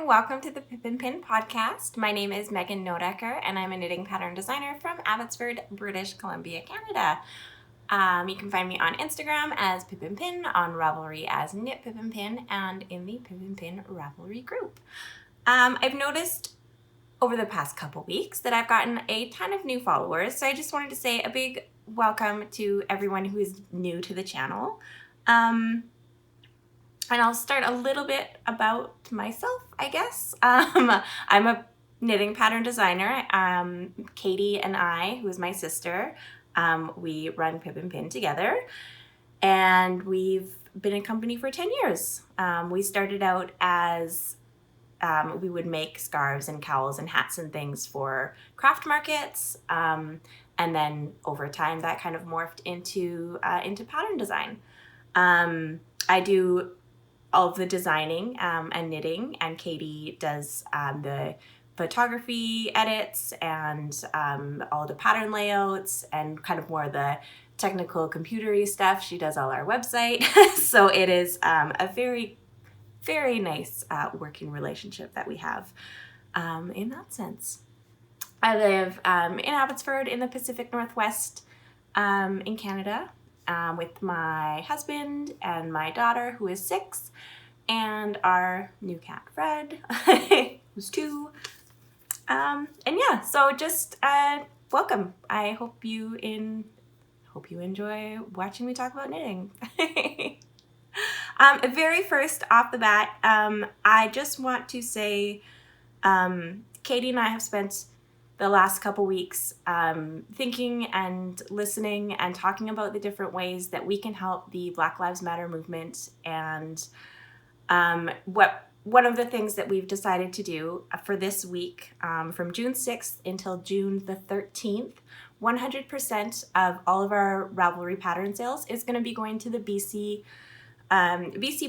and welcome to the Pip and Pin Podcast. My name is Megan Nodecker, and I'm a knitting pattern designer from Abbotsford, British Columbia, Canada. You can find me on Instagram as Pip and Pin, on Ravelry as Knit Pip and Pin, and in the Pip and Pin Ravelry group. I've noticed over the past couple weeks that I've gotten a ton of new followers, so I just wanted to say a big welcome to everyone who is new to the channel. And I'll start a little bit about myself, I guess. I'm a knitting pattern designer. Katie and I, who is my sister, we run Pip and Pin together, and we've been in company for 10 years. We started out as we would make scarves and cowls and hats and things for craft markets, and then over time that kind of morphed into pattern design. I do all of the designing and knitting, and Katie does the photography edits and all the pattern layouts and kind of more the technical computery stuff. She does all our website. So it is a very, very nice working relationship that we have in that sense. I live in Abbotsford in the Pacific Northwest in Canada. With my husband and my daughter, who is 6, and our new cat, Fred, who's 2. And yeah, so just welcome. I hope you enjoy watching me talk about knitting. Very first off the bat, I just want to say Katie and I have spent the last couple weeks thinking and listening and talking about the different ways that we can help the Black Lives Matter movement. And one of the things that we've decided to do for this week, from June 6th until June the 13th, 100% of all of our Ravelry pattern sales is going to be going to the BC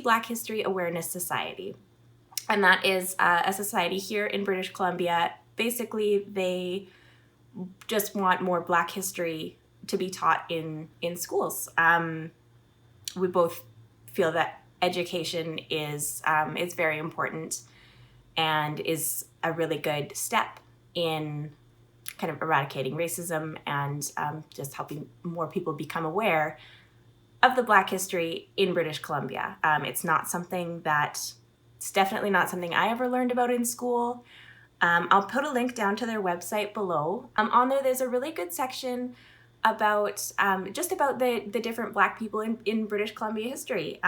Black History Awareness Society. And that is a society here in British Columbia. Basically, they just want more Black history to be taught in schools. We both feel that education is very important and is a really good step in kind of eradicating racism and just helping more people become aware of the Black history in British Columbia. It's definitely not something I ever learned about in school. I'll put a link down to their website below. On there's a really good section about just about the different Black people in British Columbia history,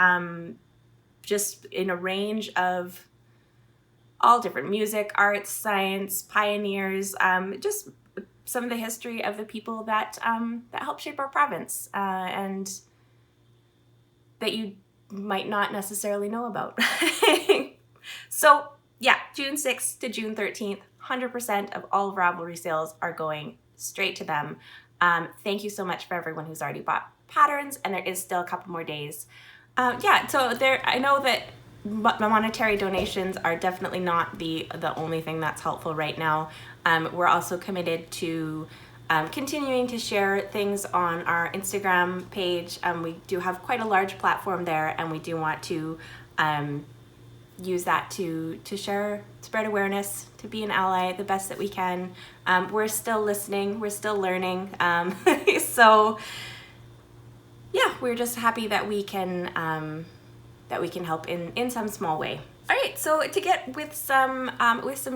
just in a range of all different music, arts, science, pioneers, just some of the history of the people that helped shape our province and that you might not necessarily know about. So yeah, June 6th to June 13th, 100% of all of Ravelry sales are going straight to them. Thank you so much for everyone who's already bought patterns, and there is still a couple more days. So I know that monetary donations are definitely not the only thing that's helpful right now. We're also committed to continuing to share things on our Instagram page. We do have quite a large platform there, and we do want to use that to spread awareness, to be an ally the best that we can. We're still listening, we're still learning. So yeah, we're just happy that we can help in some small way. All right, so to get with some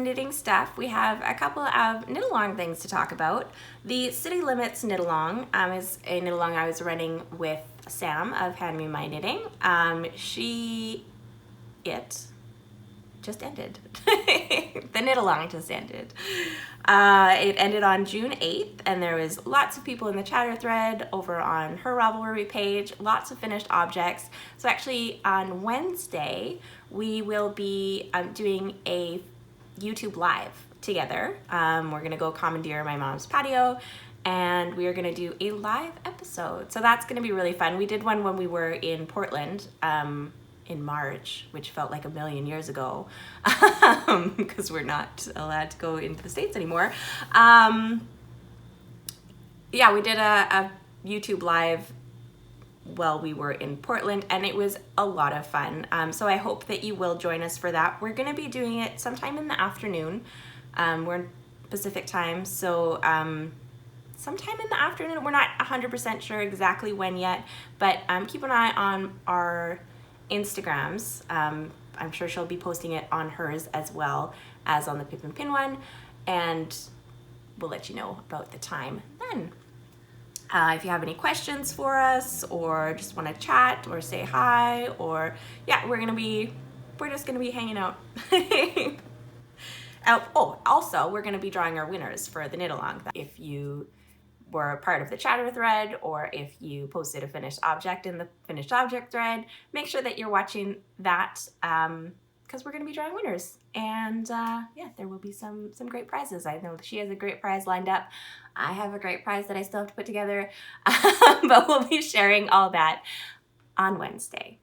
knitting stuff, we have a couple of knit along things to talk about. The City Limits knit along is a knit along I was running with Sam of Hand Me My Knitting. It just ended. The knit along just ended. It ended on June 8th, and there was lots of people in the chatter thread over on her Ravelry page, lots of finished objects. So actually on Wednesday, we will be doing a YouTube live together. We're gonna go commandeer my mom's patio, and we are gonna do a live episode. So that's gonna be really fun. We did one when we were in Portland, in March, which felt like a million years ago, because we're not allowed to go into the States anymore. Yeah, we did a YouTube live while we were in Portland, and it was a lot of fun. So I hope that you will join us for that. We're going to be doing it sometime in the afternoon. We're in Pacific time, so sometime in the afternoon. We're not 100% sure exactly when yet, but keep an eye on our Instagrams. I'm sure she'll be posting it on hers as well as on the Pip and Pin one, and we'll let you know about the time then. If you have any questions for us, or just want to chat or say hi, or yeah, we're just gonna be hanging out. Also, we're gonna be drawing our winners for the knit along. If you were part of the chatter thread, or if you posted a finished object in the finished object thread, make sure that you're watching that, because we're gonna be drawing winners. And yeah, there will be some great prizes. I know she has a great prize lined up. I have a great prize that I still have to put together, but we'll be sharing all that on Wednesday.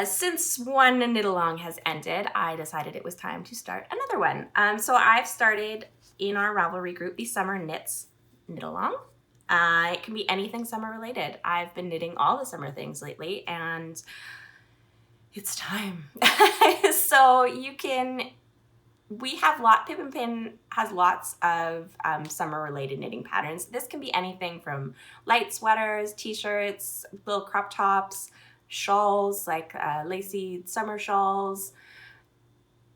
Since one knit along has ended, I decided it was time to start another one. So I've started in our Ravelry group the Summer Knits knit along. It can be anything summer related. I've been knitting all the summer things lately, and it's time. So Pip and Pin has lots of summer related knitting patterns. This can be anything from light sweaters, t-shirts, little crop tops, shawls, like lacy summer shawls.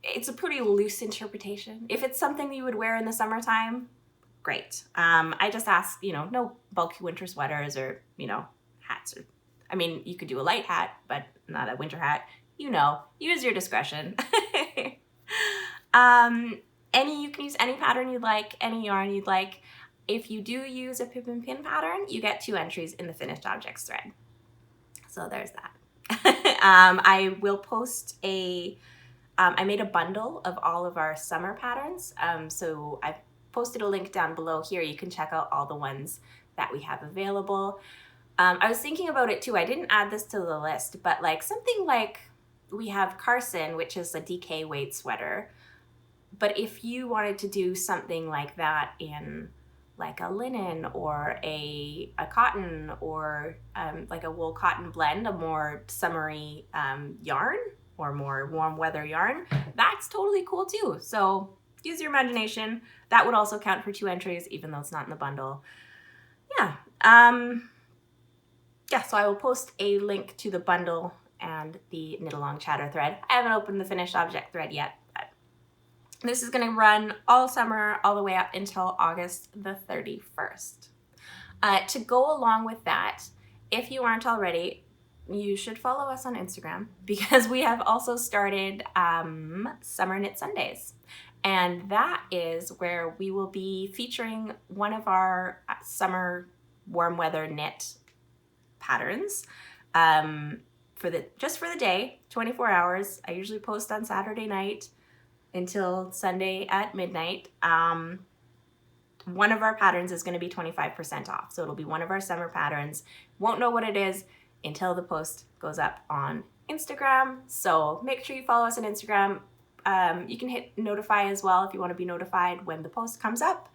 It's a pretty loose interpretation. If it's something that you would wear in the summertime, great. I just ask, no bulky winter sweaters or, hats. You could do a light hat, but not a winter hat. Use your discretion. You can use any pattern you'd like, any yarn you'd like. If you do use a Pip and Pin pattern, you get 2 entries in the finished objects thread. So there's that. I will post I made a bundle of all of our summer patterns. So I posted a link down below here. You can check out all the ones that we have available. I was thinking about it too. I didn't add this to the list, but something like we have Carson, which is a DK weight sweater. But if you wanted to do something like that in like a linen or a cotton or like a wool cotton blend, a more summery yarn or more warm weather yarn, that's totally cool too. So use your imagination. That would also count for 2 entries, even though it's not in the bundle. Yeah. So I will post a link to the bundle and the knit along chatter thread. I haven't opened the finished object thread yet, but this is going to run all summer, all the way up until August the 31st. To go along with that, if you aren't already, you should follow us on Instagram, because we have also started Summer Knit Sundays. And that is where we will be featuring one of our summer warm weather knit patterns just for the day, 24 hours. I usually post on Saturday night until Sunday at midnight. One of our patterns is going to be 25% off. So it'll be one of our summer patterns. Won't know what it is until the post goes up on Instagram. So make sure you follow us on Instagram. You can hit notify as well if you want to be notified when the post comes up.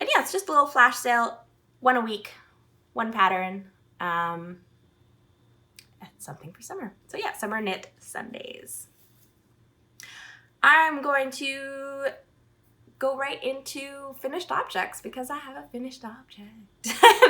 And yeah, it's just a little flash sale, 1 a week, 1 pattern. Something for summer. So yeah, Summer Knit Sundays. I'm going to go right into finished objects because I have a finished object.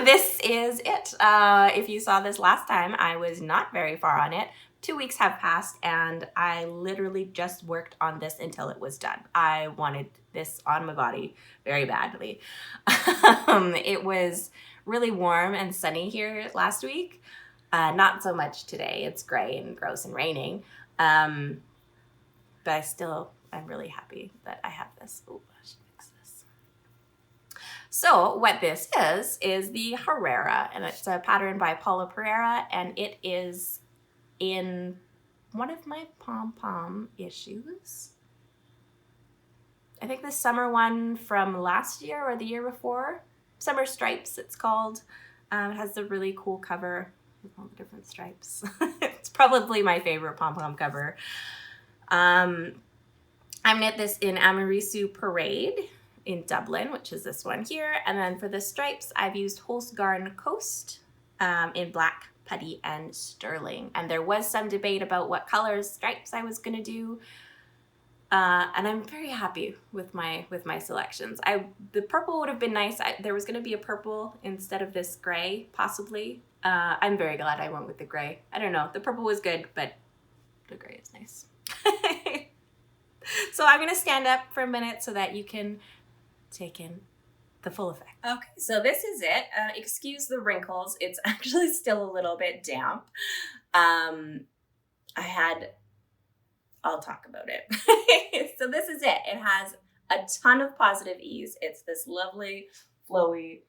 This is it. If you saw this last time, I was not very far on it. 2 weeks have passed and I literally just worked on this until it was done. I wanted this on my body very badly. It was really warm and sunny here last week. Not so much today. It's gray and gross and raining. But I'm really happy that I have this. Oh, I should fix this. So what this is the Herrera, and it's a pattern by Paula Pereira, and it is in one of my pom-pom issues. I think the summer one from last year or the year before. Summer Stripes, it's called. It has the really cool cover with all the different stripes. It's probably my favorite pom-pom cover. I knit this in Amarisu Parade, in Dublin, which is this one here. And then for the stripes, I've used Holsgarn Coast in black, putty, and sterling. And there was some debate about what colors stripes I was going to do. And I'm very happy with my selections. The purple would have been nice. There was going to be a purple instead of this gray, possibly. I'm very glad I went with the gray. I don't know. The purple was good, but the gray is nice. So I'm going to stand up for a minute so that you can take in the full effect. Okay, so this is it. Excuse the wrinkles. It's actually still a little bit damp. I'll talk about it. So this is it. It has a ton of positive ease. It's this lovely, flowy,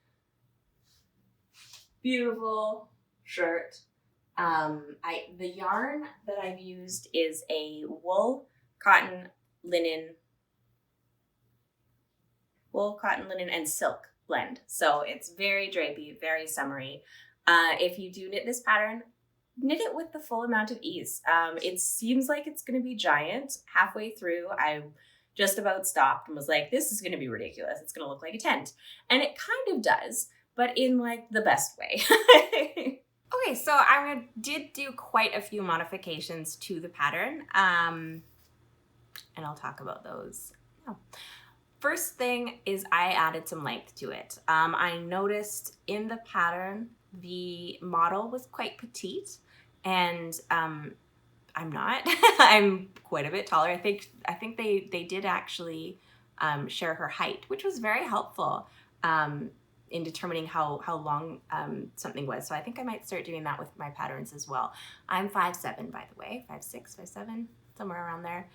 beautiful shirt. The yarn that I've used is a wool, cotton, linen, and silk blend. So it's very drapey, very summery. If you do knit this pattern, knit it with the full amount of ease. It seems like it's going to be giant. Halfway through, I just about stopped and was like, this is going to be ridiculous. It's going to look like a tent. And it kind of does, but in like the best way. Okay, so I did do quite a few modifications to the pattern. And I'll talk about those now. First thing is I added some length to it. I noticed in the pattern, the model was quite petite, and I'm not. I'm quite a bit taller. I think they did actually share her height, which was very helpful in determining how long something was. So I think I might start doing that with my patterns as well. I'm 5'7", by the way, 5'6", 5'7", somewhere around there.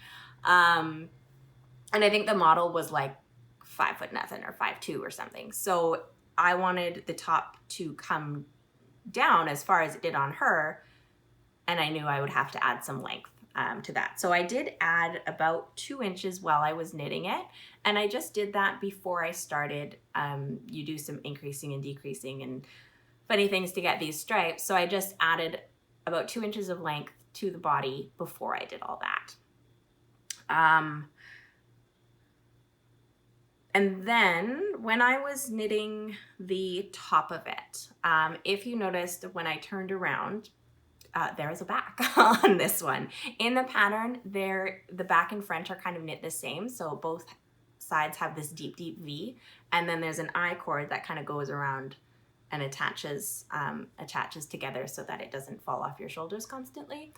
And I think the model was like 5 foot nothing or 5'2" or something. So I wanted the top to come down as far as it did on her, and I knew I would have to add some length to that. So I did add about 2 inches while I was knitting it, and I just did that before I started. You do some increasing and decreasing and funny things to get these stripes. So I just added about 2 inches of length to the body before I did all that. And then when I was knitting the top of it, if you noticed when I turned around, there was a back on this one. In the pattern, the back and front are kind of knit the same. So both sides have this deep, deep V. And then there's an I cord that kind of goes around and attaches together so that it doesn't fall off your shoulders constantly.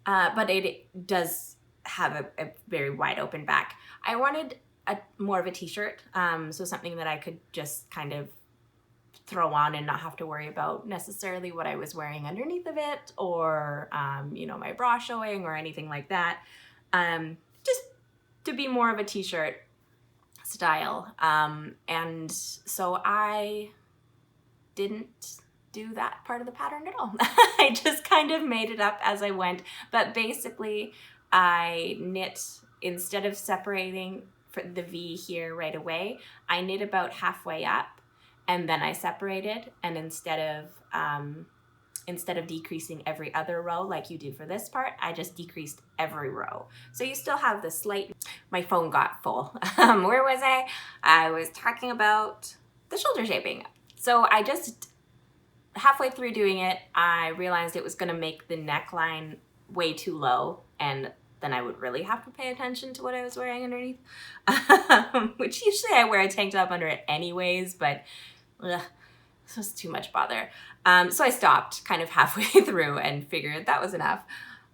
But it does have a very wide open back. I wanted more of a t-shirt, so something that I could just kind of throw on and not have to worry about necessarily what I was wearing underneath of it, or my bra showing or anything like that. Just to be more of a t-shirt style. And so I didn't do that part of the pattern at all. I just kind of made it up as I went. But basically I knit, instead of separating for the V here right away, I knit about halfway up and then I separated, and instead of decreasing every other row like you do for this part, I just decreased every row. So you still have the slight, my phone got full. Where was I? I was talking about the shoulder shaping. So I just, halfway through doing it, I realized it was gonna make the neckline way too low, and then I would really have to pay attention to what I was wearing underneath, which usually I wear a tank top under it anyways, but this was too much bother. So I stopped kind of halfway through and figured that was enough.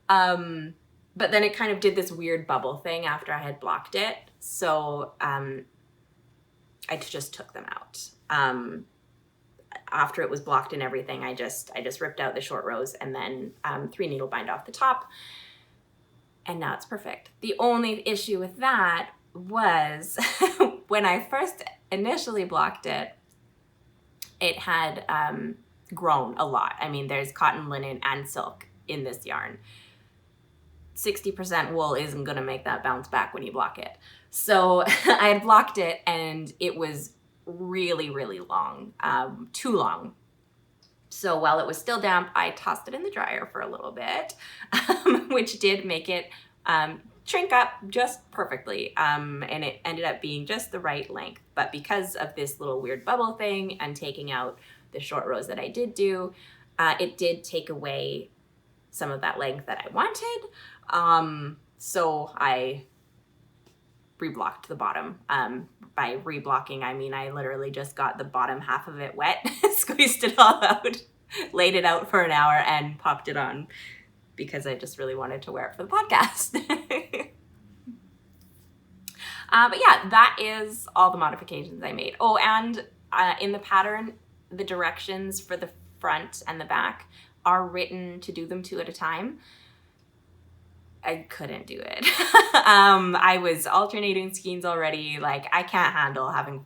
But then it kind of did this weird bubble thing after I had blocked it. So I just took them out. After it was blocked and everything, I just ripped out the short rows and then 3 needle bind off the top. And now it's perfect. The only issue with that was when I first initially blocked it, it had grown a lot. I mean, there's cotton, linen, and silk in this yarn. 60% wool isn't gonna make that bounce back when you block it. So I had blocked it and it was really, really long, too long. So while it was still damp, I tossed it in the dryer for a little bit, which did make it shrink up just perfectly. And it ended up being just the right length. But because of this little weird bubble thing and taking out the short rows that I did do, it did take away some of that length that I wanted. So I reblocked the bottom. By reblocking, I mean I literally just got the bottom half of it wet, squeezed it all out, laid it out for an hour, and popped it on because I just really wanted to wear it for the podcast. But yeah, that is all the modifications I made. Oh, and in the pattern, the directions for the front and the back are written to do them 2 at a time. I couldn't do it. I was alternating skeins already. Like, I can't handle having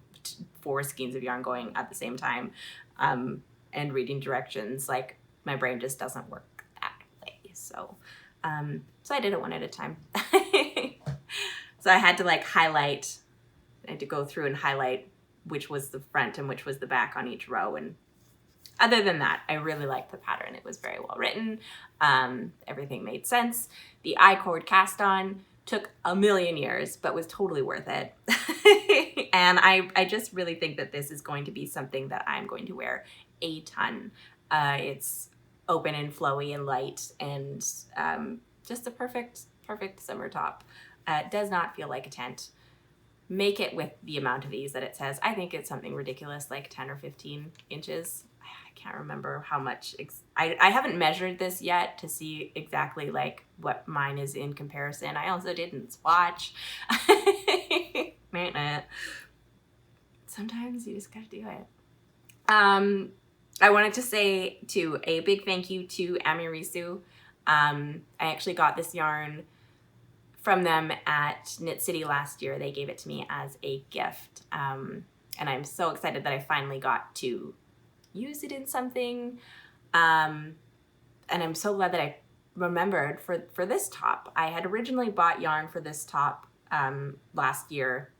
4 skeins of yarn going at the same time, and reading directions. Like, my brain just doesn't work that way. So I did it 1 at a time. So I had to like highlight. I had to go through and highlight which was the front and which was the back on each row. And other than that, I really liked the pattern. It was very well written. Everything made sense. The I-cord cast on took a million years, but was totally worth it. And I just really think that this is going to be something that I'm going to wear a ton. It's open and flowy and light, and just a perfect summer top. Does not feel like a tent. Make it with the amount of ease that it says. I think it's something ridiculous, like 10 or 15 inches. I can't remember how much. I haven't measured this yet to see exactly like what mine is in comparison. I also didn't swatch. Sometimes you just gotta do it. I wanted to say too, a big thank you to Amirisu. I actually got this yarn from them at Knit City last year. They gave it to me as a gift. And I'm so excited that I finally got to use it in something. And I'm so glad that I remembered for this top. I had originally bought yarn for this top last year,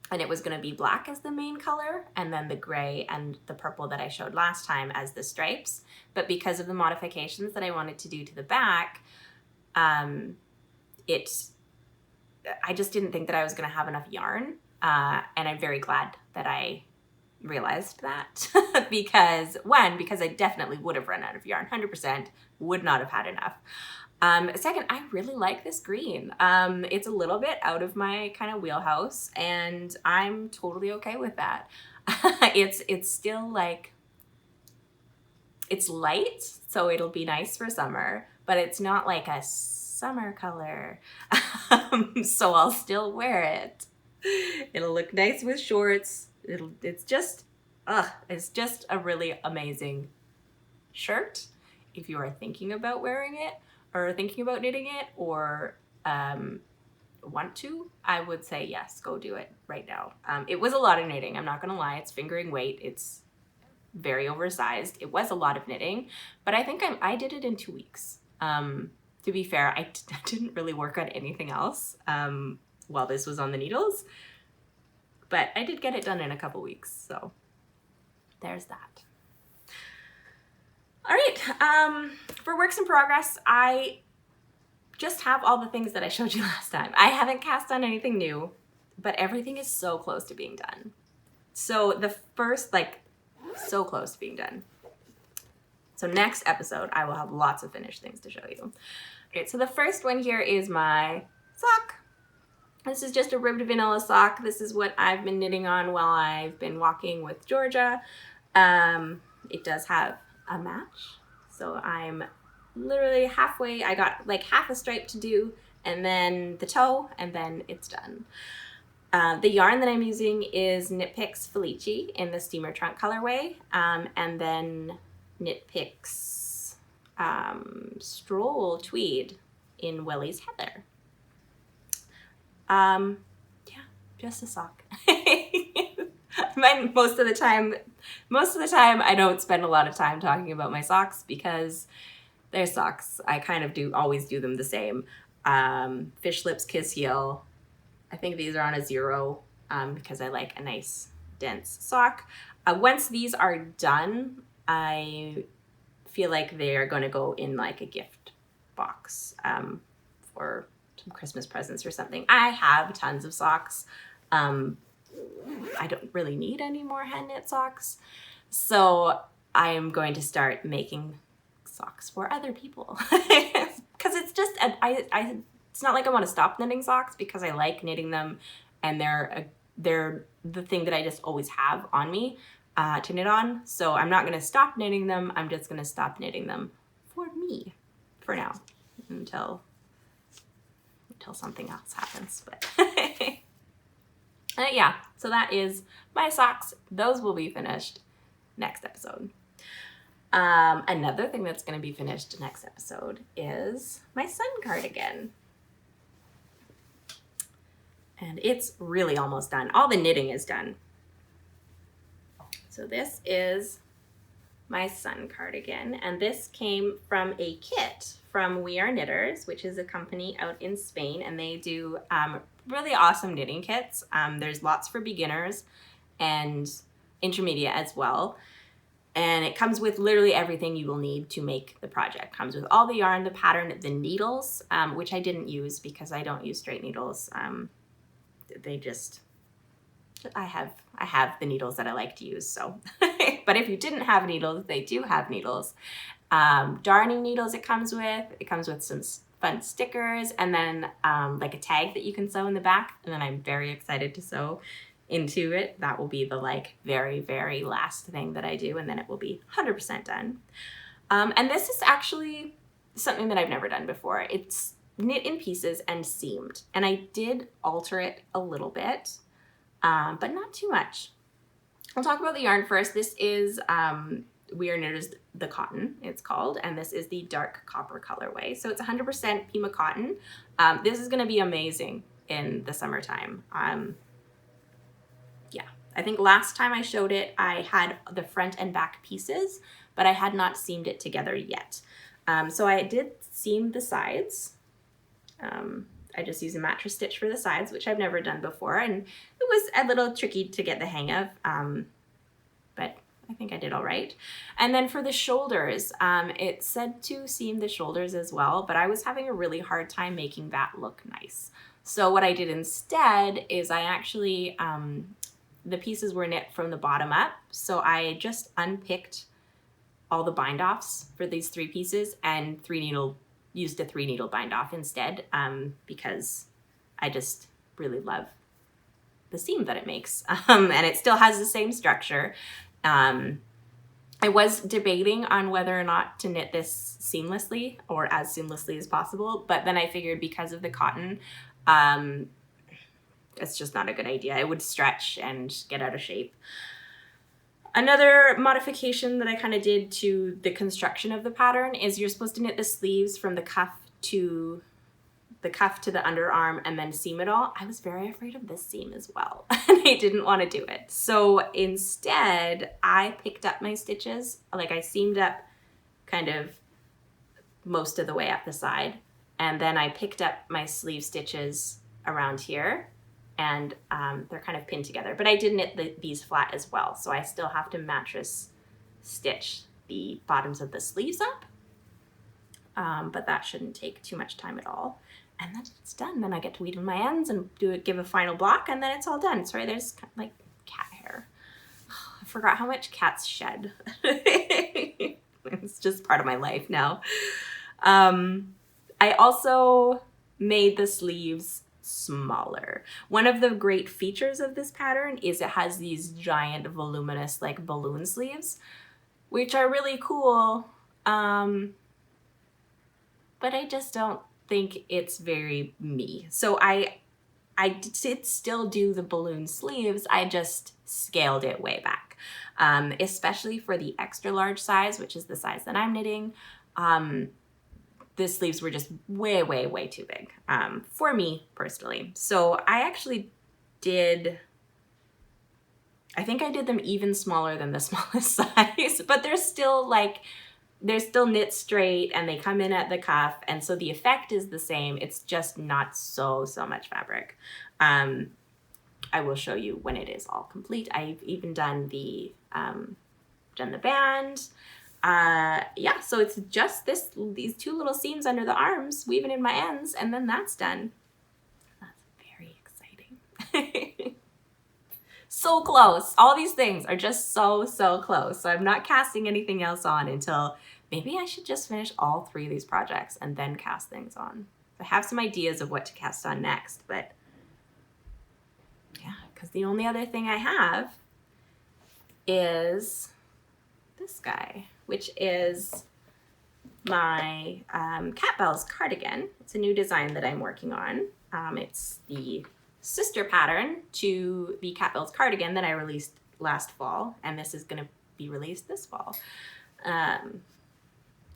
and it was going to be black as the main color, and then the gray and the purple that I showed last time as the stripes. But because of the modifications that I wanted to do to the back, I just didn't think that I was going to have enough yarn. And I'm very glad that I realized that because I definitely would have run out of yarn. 100% would not have had enough. Second, I really like this green. It's a little bit out of my kind of wheelhouse, and I'm totally okay with that. It's still like, it's light, so it'll be nice for summer, but it's not like a summer color. So I'll still wear it. It'll look nice with shorts. It's just a really amazing shirt. If you are thinking about wearing it or thinking about knitting it or want to, I would say yes, go do it right now. It was a lot of knitting. I'm not gonna lie. It's fingering weight. It's very oversized. It was a lot of knitting, but I think I did it in 2 weeks. To be fair, I didn't really work on anything else while this was on the needles, but I did get it done in a couple weeks, so there's that. All right, for works in progress, I just have all the things that I showed you last time. I haven't cast on anything new, but everything is so close to being done. So the first, so close to being done. So next episode, I will have lots of finished things to show you. Okay, so the first one here is my sock. This is just a ribbed vanilla sock. This is what I've been knitting on while I've been walking with Georgia. It does have a match. So I'm literally halfway. I got like half a stripe to do, and then the toe, and then it's done. The yarn that I'm using is Knit Picks Felici in the steamer trunk colorway, and then Knit Picks Stroll Tweed in Willie's Heather. Yeah, just a sock. Most of the time I don't spend a lot of time talking about my socks because they're socks. I kind of always do them the same. Fish Lips Kiss Heel. I think these are on a 0 because I like a nice dense sock. Once these are done, I feel like they are going to go in like a gift box for some Christmas presents or something. I have tons of socks. I don't really need any more hand knit socks. So I am going to start making socks for other people. Because it's just, it's not like I want to stop knitting socks, because I like knitting them, and they're the thing that I just always have on me to knit on. So I'm not going to stop knitting them. I'm just going to stop knitting them for me for now until something else happens. But yeah, so that is my socks. Those will be finished next episode. Another thing that's going to be finished next episode is my sun cardigan. And it's really almost done. All the knitting is done. So this is my sun cardigan, and this came from a kit from We Are Knitters, which is a company out in Spain, and they do really awesome knitting kits. There's lots for beginners and intermediate as well. And it comes with literally everything you will need to make the project. Comes with all the yarn, the pattern, the needles, which I didn't use because I don't use straight needles. I have the needles that I like to use, so. But if you didn't have needles, they do have needles. Darning needles it comes with some fun stickers, and then like a tag that you can sew in the back, and then I'm very excited to sew into it. That will be the like very, very last thing that I do, and then it will be 100% done. And this is actually something that I've never done before. It's knit in pieces and seamed, and I did alter it a little bit, but not too much. I'll talk about the yarn first. This is We Are Knitters the cotton, it's called, and this is the dark copper colorway. So it's 100% Pima cotton. This is going to be amazing in the summertime. Yeah, I think last time I showed it, I had the front and back pieces, but I had not seamed it together yet. So I did seam the sides. I just used a mattress stitch for the sides, which I've never done before, and it was a little tricky to get the hang of, but I think I did all right. And then for the shoulders, it said to seam the shoulders as well, but I was having a really hard time making that look nice. So what I did instead is I actually, the pieces were knit from the bottom up, so I just unpicked all the bind offs for these 3 pieces and used a 3 needle bind off instead, because I just really love the seam that it makes, and it still has the same structure. I was debating on whether or not to knit this seamlessly or as seamlessly as possible, but then I figured because of the cotton, it's just not a good idea. It would stretch and get out of shape. Another modification that I kind of did to the construction of the pattern is you're supposed to knit the sleeves from the cuff to the underarm and then seam it all. I was very afraid of this seam as well, and I didn't want to do it. So instead, I picked up my stitches. Like I seamed up kind of most of the way up the side, and then I picked up my sleeve stitches around here, and they're kind of pinned together. But I did knit these flat as well, so I still have to mattress stitch the bottoms of the sleeves up, but that shouldn't take too much time at all. And then it's done. Then I get to weed in my ends and give a final block, and then it's all done. Sorry, there's like cat hair. I forgot how much cats shed. It's just part of my life now. I also made the sleeves smaller. One of the great features of this pattern is it has these giant voluminous like balloon sleeves, which are really cool, but I just don't think it's very me. So I did still do the balloon sleeves, I just scaled it way back, especially for the extra large size, which is the size that I'm knitting. The sleeves were just way, way, way too big for me personally. So I actually I think I did them even smaller than the smallest size, but they're still knit straight and they come in at the cuff. And so the effect is the same. It's just not so much fabric. I will show you when it is all complete. I've even done the band. yeah, so it's just these 2 little seams under the arms, weaving in my ends, and then that's done. That's very exciting. So close. All these things are just so close. So I'm not casting anything else on until maybe I should just finish all 3 of these projects and then cast things on. I have some ideas of what to cast on next, but yeah, because the only other thing I have is this guy, which is my Bell's Cardigan. It's a new design that I'm working on. It's the sister pattern to the Bell's Cardigan that I released last fall, and this is going to be released this fall.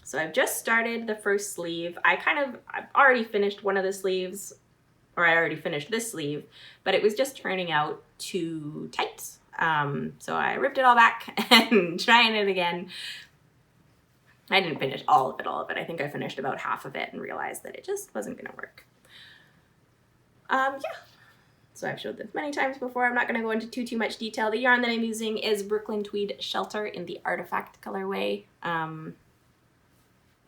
So I've just started the first sleeve. I've already finished one of the sleeves, or I already finished this sleeve, but it was just turning out too tight. So I ripped it all back and trying it again. I didn't finish all of it. I think I finished about half of it and realized that it just wasn't going to work. Yeah. So I've showed this many times before. I'm not going to go into too much detail. The yarn that I'm using is Brooklyn Tweed Shelter in the Artifact colorway.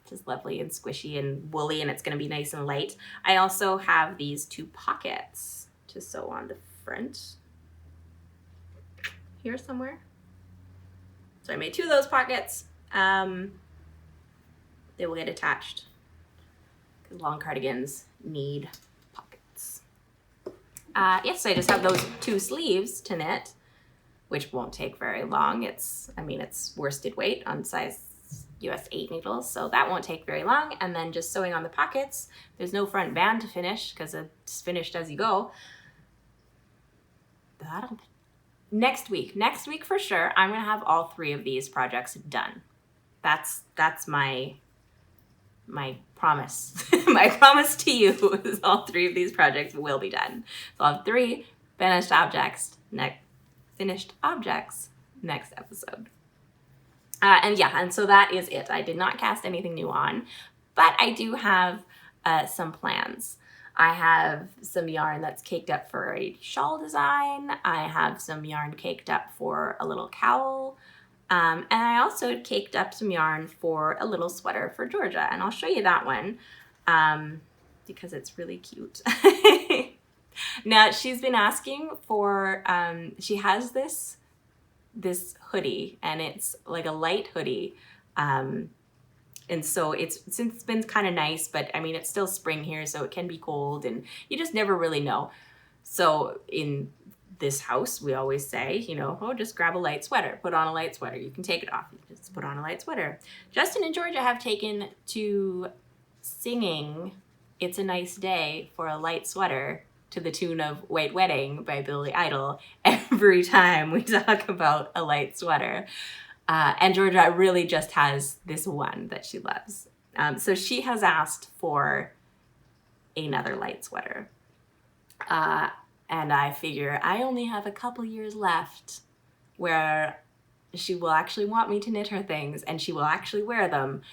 Which is lovely and squishy and woolly, and it's going to be nice and light. I also have these 2 pockets to sew on the front. Here somewhere. So I made 2 of those pockets. They will get attached because long cardigans need pockets. Yes, so I just have those 2 sleeves to knit, which won't take very long. It's worsted weight on size US 8 needles, so that won't take very long. And then just sewing on the pockets. There's no front band to finish because it's finished as you go. Next week for sure, I'm gonna have all 3 of these projects done. That's my promise. My promise to you is all 3 of these projects will be done. So I'll have 3 finished objects next episode. And so that is it. I did not cast anything new on, but I do have some plans. I have some yarn that's caked up for a shawl design. I have some yarn caked up for a little cowl. And I also caked up some yarn for a little sweater for Georgia. And I'll show you that one because it's really cute. Now, she's been asking for, she has this hoodie, and it's like a light hoodie. And so since it's been kind of nice, but I mean, it's still spring here, so it can be cold and you just never really know. So in this house, we always say, just grab a light sweater, put on a light sweater. You can take it off. You just put on a light sweater. Justin and Georgia have taken to singing It's a Nice Day for a Light Sweater to the tune of White Wedding by Billy Idol every time we talk about a light sweater. And Georgia really just has this one that she loves. So she has asked for another light sweater. And I figure I only have a couple years left where she will actually want me to knit her things and she will actually wear them.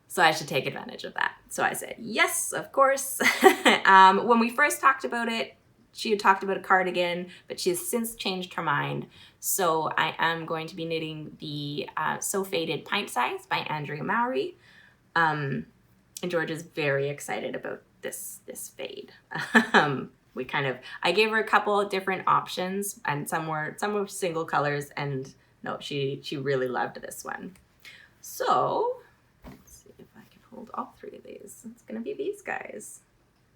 So I should take advantage of that. So I said, yes, of course. When we first talked about it, she had talked about a cardigan, but she has since changed her mind. So I am going to be knitting the So Faded Pint Size by Andrea Mowry. And Georgia's very excited about this fade. I gave her a couple of different options, and some were single colors, and no, she really loved this one. So let's see if I can hold all 3 of these. It's gonna be these guys.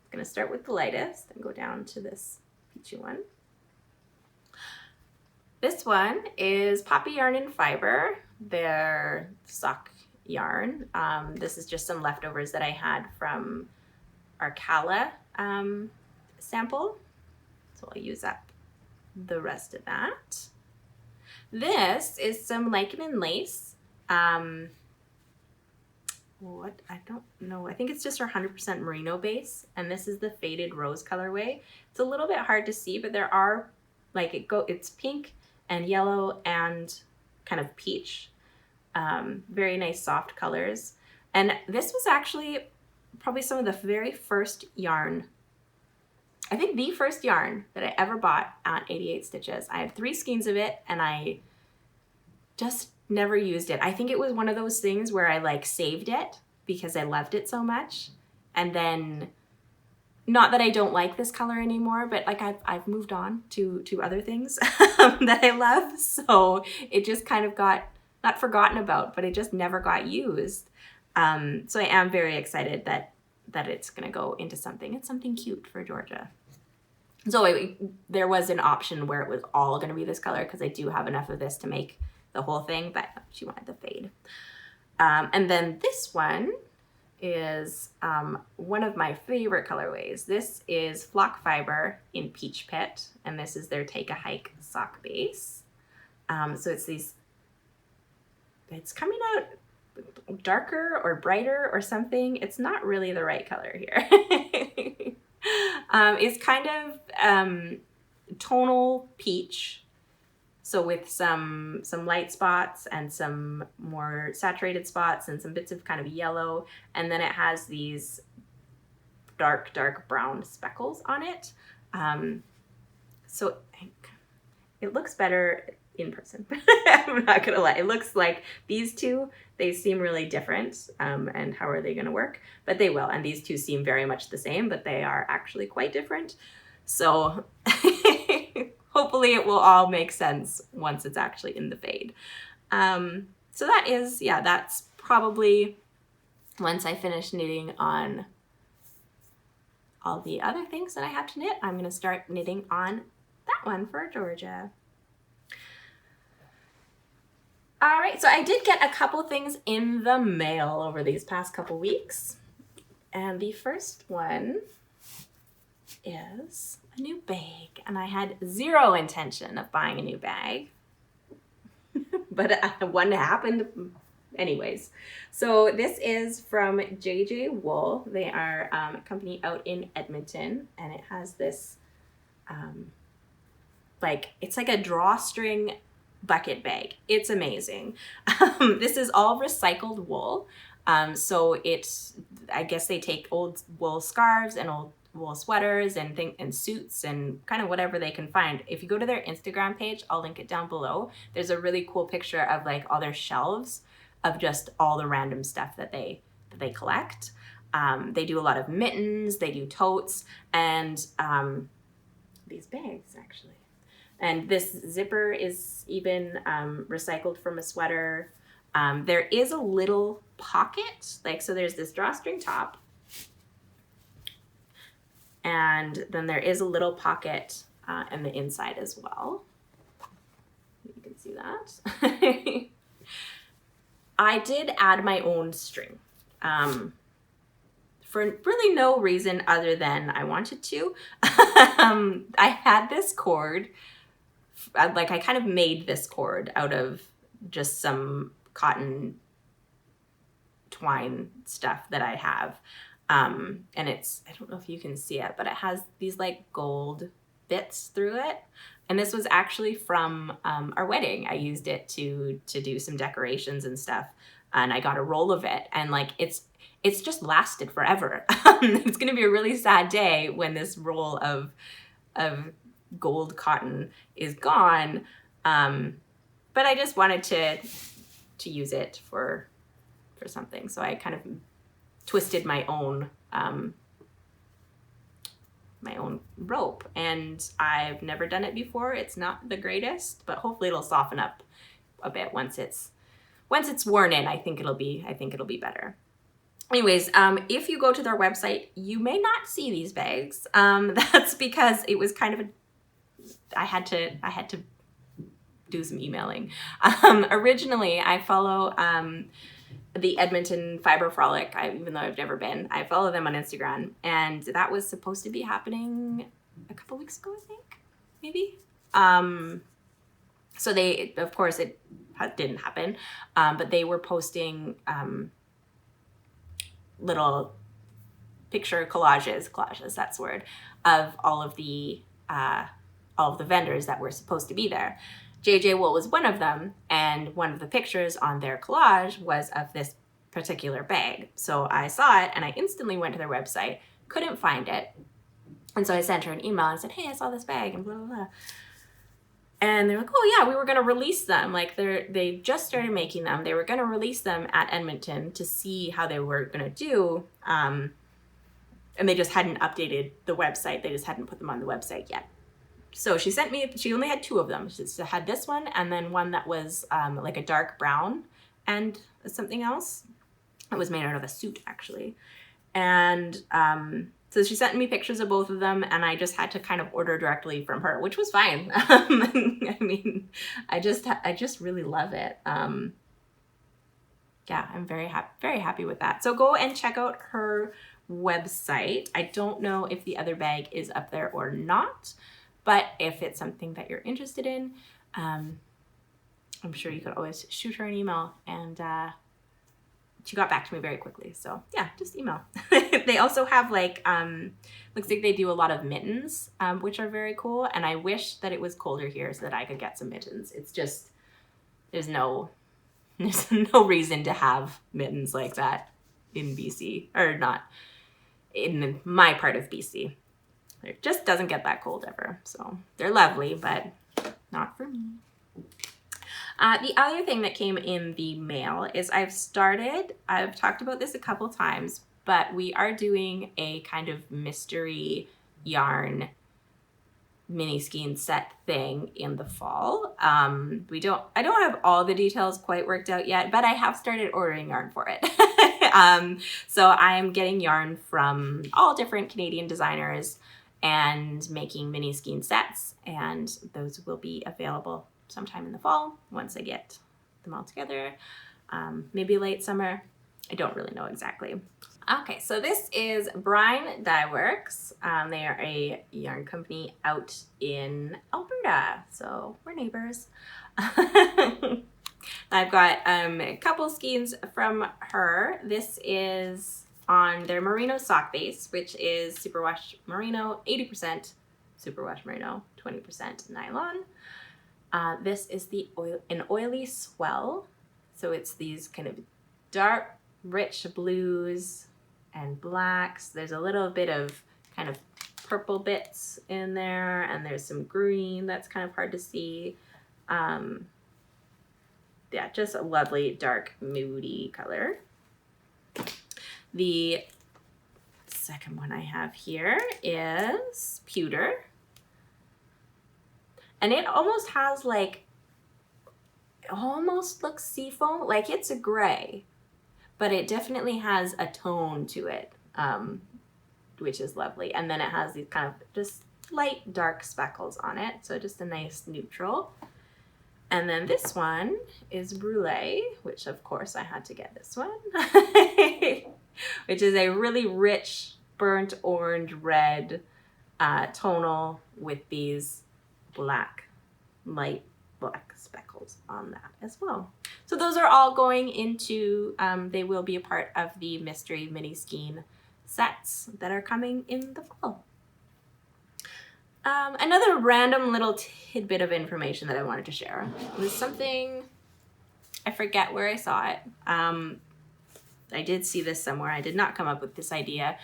I'm gonna start with the lightest and go down to this peachy one. This one is Poppy Yarn and Fiber, their sock yarn. This is just some leftovers that I had from our Cala sample. So I'll use up the rest of that. This is some lichen and lace. I don't know. I think it's just our 100% merino base, and this is the faded rose colorway. It's a little bit hard to see, but there are it's pink and yellow and kind of peach. Very nice soft colors. And this was actually probably some of the very first yarn. I think the first yarn that I ever bought at 88 Stitches. I had 3 skeins of it, and I just never used it. I think it was one of those things where I like saved it because I loved it so much. And then, not that I don't like this color anymore, but like I've moved on to other things that I love. So it just kind of got, not forgotten about, but it just never got used. So I am very excited that it's going to go into something. It's something cute for Georgia. So there was an option where it was all going to be this color because I do have enough of this to make the whole thing, but she wanted the fade. And then this one is one of my favorite colorways. This is Flock Fiber in Peach Pit, and this is their Take a Hike sock base. So it's coming out darker or brighter or something. It's not really the right color here. It's kind of tonal peach. So with some light spots and some more saturated spots and some bits of kind of yellow. And then it has these dark brown speckles on it. So it looks better in person. I'm not gonna lie. It looks like these two, they seem really different. And how are they gonna work? But they will. And these two seem very much the same, but they are actually quite different. So hopefully it will all make sense once it's actually in the fade. So that is, that's probably, once I finish knitting on all the other things that I have to knit, I'm gonna start knitting on that one for Georgia. All right, so I did get a couple things in the mail over these past couple weeks. And the first one is a new bag. And I had zero intention of buying a new bag. But one happened anyways. So this is from JJ Wool. They are a company out in Edmonton. And it has this, it's like a drawstring bucket bag. It's amazing. This is all recycled wool. So I guess they take old wool scarves and old wool sweaters and suits and kind of whatever they can find. If you go to their Instagram page, I'll link it down below. There's a really cool picture of like all their shelves of just all the random stuff that they collect. They do a lot of mittens, they do totes, and these bags actually. And this zipper is even recycled from a sweater. There is a little pocket, so there's this drawstring top. And then there is a little pocket in the inside as well. You can see that. I did add my own string for really no reason other than I wanted to. I had this cord. I kind of made this cord out of just some cotton twine stuff that I have. And I don't know if you can see it, but it has these gold bits through it. And this was actually from our wedding. I used it to do some decorations and stuff. And I got a roll of it. And it's just lasted forever. It's going to be a really sad day when this roll of gold cotton is gone, but I just wanted to use it for something, so I kind of twisted my own rope, and I've never done it before. It's not the greatest, but hopefully it'll soften up a bit once it's worn in. I think it'll be better. Anyways, if you go to their website, you may not see these bags. That's because it was kind of I had to do some emailing. Originally, I follow the Edmonton Fiber Frolic, even though I've never been. I follow them on Instagram, and that was supposed to be happening a couple weeks ago, I think, maybe. So of course, it didn't happen, but they were posting little picture collages, that's the word, of all of the vendors that were supposed to be there. JJ Wool was one of them, and one of the pictures on their collage was of this particular bag. So I saw it and I instantly went to their website, couldn't find it. And so I sent her an email and said, hey, I saw this bag and blah, blah, blah. And they're like, oh yeah, we were going to release them. Like they just started making them. They were going to release them at Edmonton to see how they were going to do. And they just hadn't updated the website. They just hadn't put them on the website yet. So she sent me, she only had 2 of them. She had this one and then one that was like a dark brown and something else. It was made out of a suit, actually. And so she sent me pictures of both of them, and I just had to kind of order directly from her, which was fine. I mean, I just really love it. Yeah, I'm very happy with that. So go and check out her website. I don't know if the other bag is up there or not, but if it's something that you're interested in, I'm sure you could always shoot her an email, and she got back to me very quickly. So yeah, just email. They also have like, looks like they do a lot of mittens, which are very cool. And I wish that it was colder here so that I could get some mittens. It's just, there's no reason to have mittens like that in BC, or not in my part of BC. It just doesn't get that cold ever. So they're lovely, but not for me. The other thing that came in the mail is I've talked about this a couple times, but we are doing a kind of mystery yarn mini skein set thing in the fall. I don't have all the details quite worked out yet, but I have started ordering yarn for it. So I'm getting yarn from all different Canadian designers and making mini skein sets, and those will be available sometime in the fall once I get them all together. Maybe late summer. I don't really know exactly. Okay, so this is Brine Dye Works. They are a yarn company out in Alberta, so we're neighbors. I've got a couple skeins from her. This is on their merino sock base, which is superwash merino, 80% superwash merino, 20% nylon. This is an oily swell. So it's these kind of dark, rich blues and blacks. There's a little bit of kind of purple bits in there, and there's some green that's kind of hard to see. Yeah, just a lovely, dark, moody color. The second one I have here is pewter. And it almost has like, it almost looks seafoam, like it's a gray, but it definitely has a tone to it, which is lovely. And then it has these kind of just light dark speckles on it. So just a nice neutral. And then this one is Brulee, which of course I had to get this one, which is a really rich burnt orange red tonal with these light black speckles on that as well. So those are all going into, they will be a part of the mystery mini skein sets that are coming in the fall. Another random little tidbit of information that I wanted to share was something, I forget where I saw it. I did see this somewhere. I did not come up with this idea,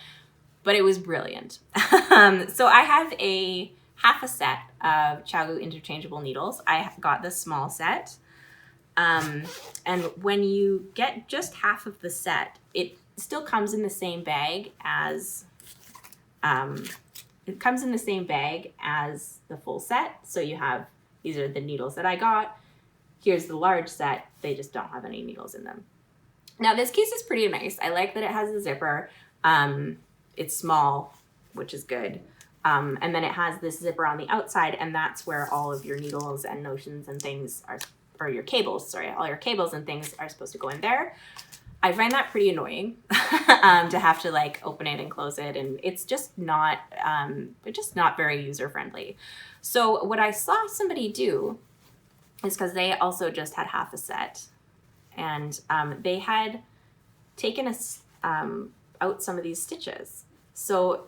but it was brilliant. So I have half a set of Chagu interchangeable needles. I got the small set. And when you get just half of the set, it still comes in the same bag as, the full set. So you have, these are the needles that I got. Here's the large set. They just don't have any needles in them. Now this case is pretty nice. I like that it has a zipper. It's small, which is good. And then it has this zipper on the outside, and that's where all of your needles and notions and things are, or your cables, sorry, all your cables and things are supposed to go in there. I find that pretty annoying to have to like open it and close it, and it's just not very user friendly. So what I saw somebody do is, because they also just had half a set, and they had taken out some of these stitches. So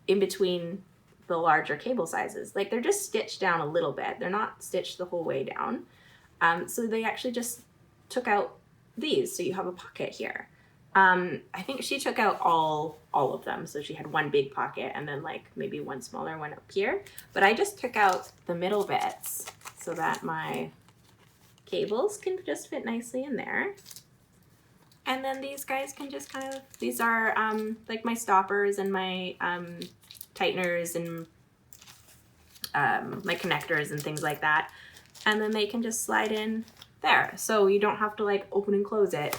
in between the larger cable sizes, like they're just stitched down a little bit. They're not stitched the whole way down. So they actually just took out these. So you have a pocket here. I think she took out all of them. So she had one big pocket and then like maybe one smaller one up here. But I just took out the middle bits. so that my cables can just fit nicely in there. And then these guys can just kind of, these are like my stoppers and my tighteners and my connectors and things like that. And then they can just slide in there. So you don't have to like open and close it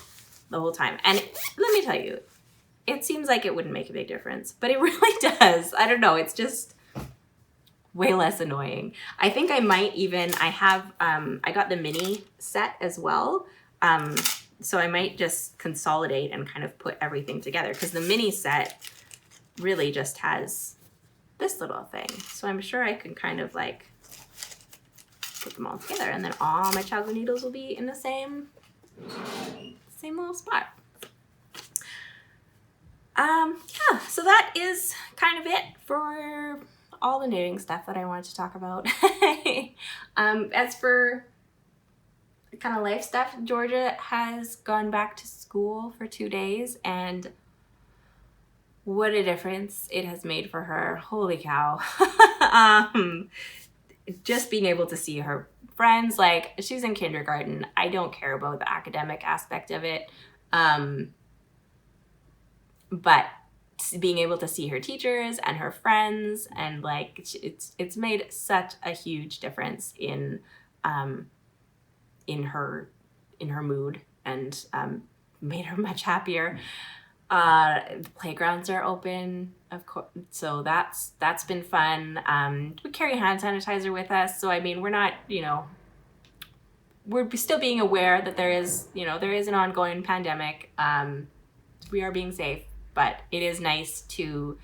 the whole time. And let me tell you, it seems like it wouldn't make a big difference, but it really does. I don't know. It's just way less annoying. I think I might even, I got the mini set as well. So I might just consolidate and kind of put everything together, because the mini set really just has this little thing. So I'm sure I can kind of like put them all together, and then all my chocolate needles will be in the same little spot. Yeah, so that is kind of it for all the knitting stuff that I wanted to talk about. As for kind of life stuff, Georgia has gone back to school for 2 days, and what a difference it has made for her. Holy cow. Just being able to see her friends, like she's in kindergarten. I don't care about the academic aspect of it. But being able to see her teachers and her friends, and like it's made such a huge difference in her mood, and made her much happier. The playgrounds are open, of course, so that's been fun. We carry hand sanitizer with us, so I mean, we're not, we're still being aware that there is an ongoing pandemic. We are being safe, but it is nice to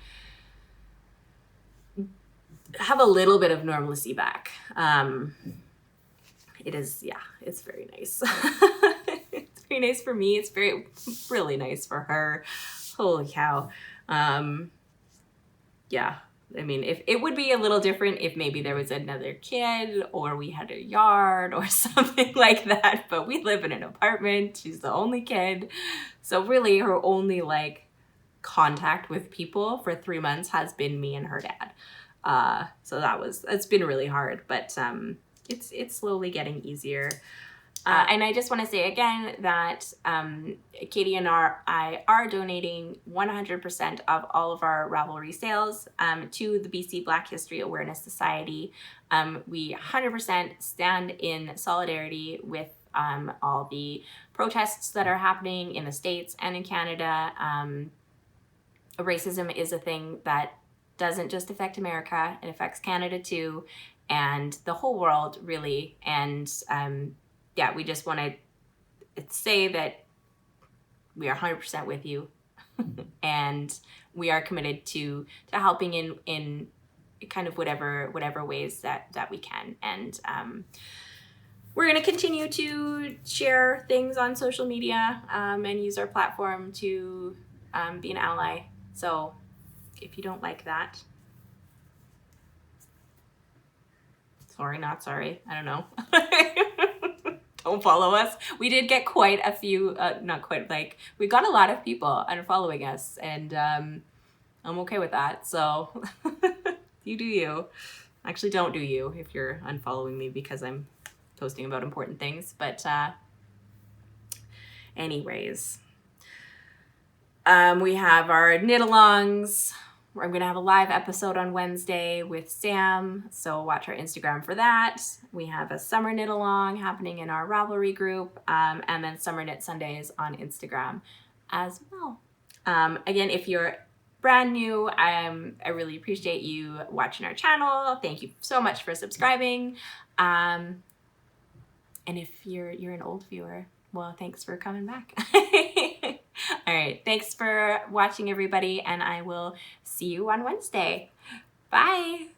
have a little bit of normalcy back. It is, yeah, it's very nice. It's very nice for me. It's really nice for her. Holy cow. Yeah, I mean, if it would be a little different if maybe there was another kid or we had a yard or something like that, but we live in an apartment. She's the only kid. So really her only like contact with people for 3 months has been me and her dad. So it's been really hard, but it's slowly getting easier. And I just want to say again that Katie and I are donating 100% of all of our Ravelry sales to the BC Black History Awareness Society. We 100% stand in solidarity with all the protests that are happening in the States and in Canada. Racism is a thing that doesn't just affect America, it affects Canada too, and the whole world really. And yeah, we just want to say that we are 100% with you and we are committed to helping in kind of whatever ways that we can. And we're going to continue to share things on social media and use our platform to be an ally. So if you don't like that, sorry, not sorry, I don't know. Don't follow us. We did get quite a few, not quite, like, we got a lot of people unfollowing us, and I'm okay with that. So you do you. Actually, don't do you if you're unfollowing me because I'm posting about important things. But anyways, we have our knit-alongs. I'm going to have a live episode on Wednesday with Sam, so watch our Instagram for that. We have a summer knit along happening in our Ravelry group, and then Summer Knit Sundays on Instagram as well. Again, if you're brand new, I really appreciate you watching our channel. Thank you so much for subscribing. And if you're an old viewer, well, thanks for coming back. All right, thanks for watching, everybody, and I will see you on Wednesday. Bye.